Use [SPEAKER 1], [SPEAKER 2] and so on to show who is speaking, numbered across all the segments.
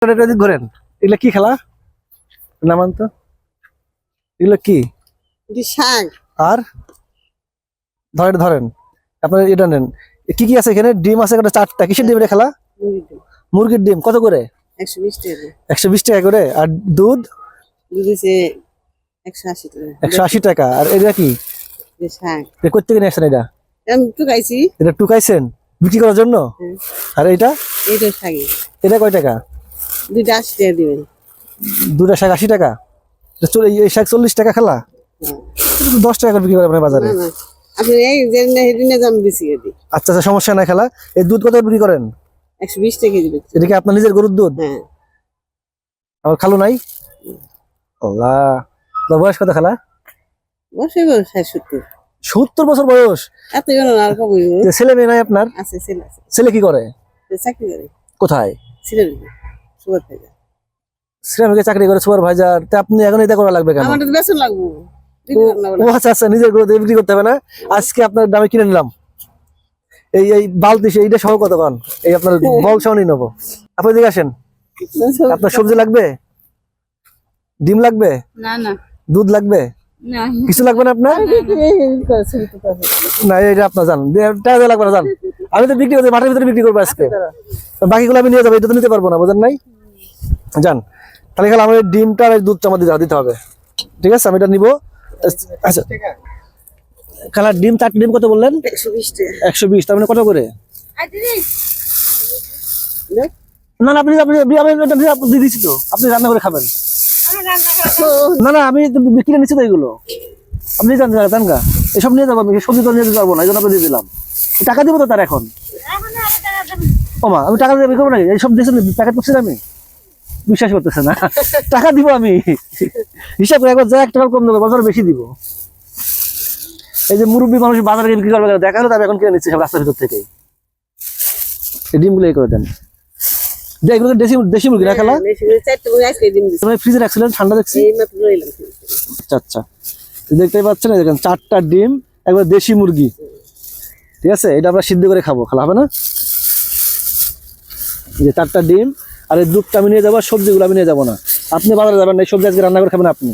[SPEAKER 1] ঘোরেন, এগুলো কি খেলা নামান তো? এগুলো কি?
[SPEAKER 2] শাক।
[SPEAKER 1] আর ধরেন ধরেন আপনার এটা নেন। কি কি আছে এখানে? ডিম আছে একটা 4টা। কিসের ডিম এটা খেলা? মুরগির ডিম। কত করে?
[SPEAKER 2] 120 টাকা।
[SPEAKER 1] 120 টাকা করে। আর দুধ?
[SPEAKER 2] দুধ আছে 180 টাকা।
[SPEAKER 1] 180 টাকা। আর এটা কি?
[SPEAKER 2] শাক।
[SPEAKER 1] কত থেকে নিয়ে আসছেন এটা?
[SPEAKER 2] আমি টুকাইছি।
[SPEAKER 1] এটা টুকাইছেন বিক্রি করার জন্য? আর এটা?
[SPEAKER 2] এইটা শাক।
[SPEAKER 1] এটা কয় টাকা?
[SPEAKER 2] দুইটা 80 টাকা দিবেন।
[SPEAKER 1] দুটা শাক 80 টাকা। এই শাক 40 টাকা খেলা? 10 টাকা করে বিক্রি করে আপনার বাজারে।
[SPEAKER 2] আপনি এই যে হেডিনে দাম বেশি দিই।
[SPEAKER 1] আচ্ছা আচ্ছা, সমস্যা নাই খেলা। এই দুধ কত বিক্রি করেন?
[SPEAKER 2] 120 টাকা কেজি।
[SPEAKER 1] এটা কি আপনার নিজের গরুর দুধ?
[SPEAKER 2] হ্যাঁ।
[SPEAKER 1] আমার খালু নাই? আল্লাহ, বয়স কত খেলা?
[SPEAKER 2] বয়স 70।
[SPEAKER 1] 70 বছর বয়স?
[SPEAKER 2] এত জন আর কব হইব?
[SPEAKER 1] ছেলে মেয়ে নাই আপনার?
[SPEAKER 2] আছে, ছেলে আছে।
[SPEAKER 1] ছেলে কি করে?
[SPEAKER 2] চাকরি করে।
[SPEAKER 1] কোথায়?
[SPEAKER 2] সিলেটে। সুপারভাইজার।
[SPEAKER 1] শ্রমিকে চাকরি করে সুপারভাইজার। তা আপনি এখন এটা করা লাগবে কেন?
[SPEAKER 2] আমার তো বেতন লাগবে।
[SPEAKER 1] ও আচ্ছা আচ্ছা, নিজের গরু বিক্রি করতে হবে না। আজকে আপনার দামে কিনে নিলাম। এই এই বালতি এইটা সহ কত পান? এই আপনার বল সহ নিয়ে নেবো। আপনি দিকে আসেন। আপনার সবজি লাগবে? ডিম লাগবে?
[SPEAKER 2] না না।
[SPEAKER 1] দুধ লাগবে?
[SPEAKER 2] না।
[SPEAKER 1] কিছু লাগবে না আপনার? না, এটা আপনার যান, টাকা লাগবে না, যান। আমি তো বিক্রি করছি, মাঠের ভিতরে বিক্রি করবো আজকে। বাকিগুলো আমি নিয়ে যাবো, এটা তো নিতে পারবো না, বোঝেন নাই? যান। তাহলে খেলা আমার ডিমটা আর দুধটা আমার দিতে হবে। ঠিক আছে, আমি এটা নিবো। আচ্ছা, খেলার ডিম 4টা ডিম কত বললেন?
[SPEAKER 2] 120 টাকা।
[SPEAKER 1] 120। তার মানে কত করে? না না, আপনি দিয়ে দিচ্ছি তো, আপনি রান্না করে খাবেন। না না, আমি কিনে নিচ্ছি তো এইগুলো। আপনি জান গা এসব নিয়ে যাবো, আমি সবজি তো নিয়ে যেতে পারবো না, এই জন্য আপনি দিয়ে দিলাম। টাকা দিব তো তার এখন। ওমা, আমি টাকা দিয়ে বিক্রি করবো নাকি? এইসব দিয়েছেন প্যাকেট করছি আমি, বিশ্বাস করতেছে না। টাকা দিব আমি, হিসাব করে একবার যা 1 টাকা কম দেবো, বাজার বেশি দিব। এই যে মুরব্বী মানুষ বাজারে বিক্রি করবে দেখা হলো, তাই এখন কিনে নিচ্ছে সব রাস্তার ভিতর থেকে। এই ডিমগুলো এই করে দেন। এগুলো দেশি মুরগি না খেলা? ফ্রিজে রাখছিলেন, ঠান্ডা দেখছি। আচ্ছা আচ্ছা, দেখতেই পাচ্ছেন, দেখেন 4টা ডিম, একবার দেশি মুরগি। ঠিক আছে, এটা আমরা সিদ্ধ করে খাবো, খালা হবে না? যে 4টা ডিম আর এই দুধটা আমি নিয়ে যাবো, সবজিগুলো আমি নিয়ে যাবো না। আপনি বাজারে যাবেন না, সবজি আজকে রান্না করে খাবেন আপনি।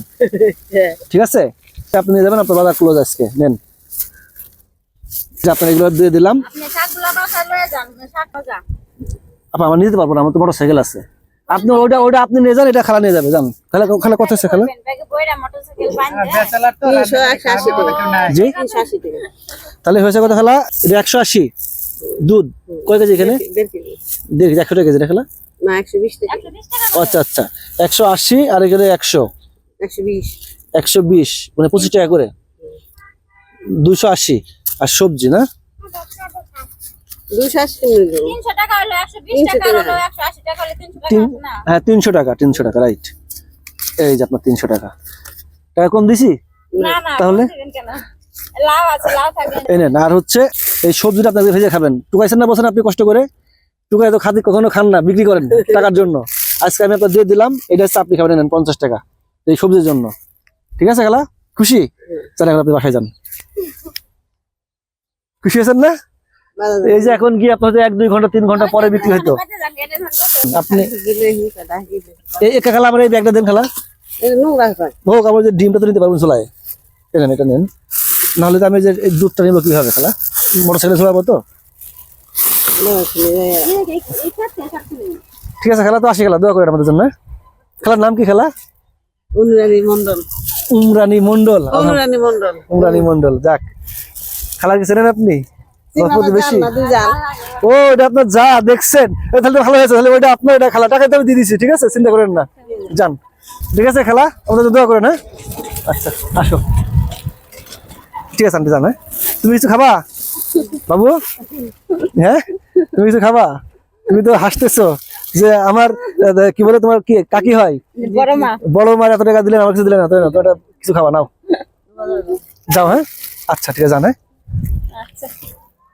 [SPEAKER 1] ঠিক আছে, আপনি নিয়ে যাবেন, আপনার বাজার ক্লোজ আজকে। নেন, আপনার এগুলো দিয়ে দিলাম। আমার নিতে পারবো না, আমার তো মোটরসাইকেল আছে। আপনি ওটা আপনি নিয়ে যান, এটা খালা নিয়ে যাবে। যান, খালা খালা কত আছে খালা? জি, তাহলে হয়েছে কত খালা? এটা 180। দুধ কয় কেজি এখানে? 1.5 টাকা কেজি খালা?
[SPEAKER 2] না, 120 টাকা।
[SPEAKER 1] আচ্ছা আচ্ছা, 180 আর এখানে 100।
[SPEAKER 2] 120।
[SPEAKER 1] 120 মানে 25 টাকা করে। 280। আর সবজি না?
[SPEAKER 2] 300 টাকা হলো 120 টাকা হলো 180 টাকা হলো 300 টাকা না?
[SPEAKER 1] হ্যাঁ, 300 টাকা, 300 টাকা, রাইট। এই যে আপনার 300 টাকা। টাকা কম দিছি?
[SPEAKER 2] না না,
[SPEAKER 1] তাহলে
[SPEAKER 2] কেন? লাভ আছে, লাভ থাকবে।
[SPEAKER 1] এই নেন। আর হচ্ছে এই সবজিটা আপনাদের ভেজে খাবেন। টুকাইছেন না বলছেন আপনি কষ্ট করে? টুকাই তো খাদি কখনো খান না, বিক্রি করেন টাকার জন্য। আজকে আমি আপনার দিয়ে দিলাম, এটা হচ্ছে আপনি খাবেন, নেন 50 টাকা এই সবজির জন্য। ঠিক আছে খালা, খুশি? চলেন এখন আপনি বাসায় যান। খুশি হয়েছেন না? এই যে এখন গিয়ে আপনার 1-2 ঘন্টা 3 ঘন্টা পরে বিক্রি হইতো। আপনি একা খালা আমার এই ব্যাগটা দেন খালা। হোক, আমার যে ডিমটা তো নিতে পারবেন চলায়। এটা এটা নেন, নাহলে তো আমি যে দুধটা নিবো কিভাবে খালা? মোটরসাইকেলে চলাবো তো। ঠিক আছে খালা, তো আসি খালা, দোয়া করেন আমাদের জন্য। খেলার নাম কি খালা?
[SPEAKER 2] অনুরানী মন্ডল।
[SPEAKER 1] উমরানী মন্ডল।
[SPEAKER 2] অনুরানী মন্ডল।
[SPEAKER 1] উমরানী মন্ডল। যাক, খালা কি চেনেন আপনি? বেশি ও, এটা আপনার যা দেখছেন, তাহলে ভালো হয়েছে। তাহলে ওইটা আপনার, এটা খালা, টাকা তো আমি দিয়ে দিচ্ছি। ঠিক আছে, চিন্তা করেন না, যান। ঠিক আছে খালা, আমাদের দোয়া করেন। হ্যাঁ, আচ্ছা, আসো। ঠিক আছে আন্টি, যান। হ্যাঁ, তুমি কিছু খাবা বাবু? হ্যাঁ, তুমি কিছু খাবা? তুমি তো হাসতেছো যে আমার কি বলে, তোমার কি কাকি হয়? বড় মার এত টাকা দিলেন, আমার কিছু দিলেন না, তাই না? তো এটা কিছু খাবা, নাও, যাও। হ্যাঁ, আচ্ছা ঠিক আছে, যান। হ্যাঁ, আচ্ছা।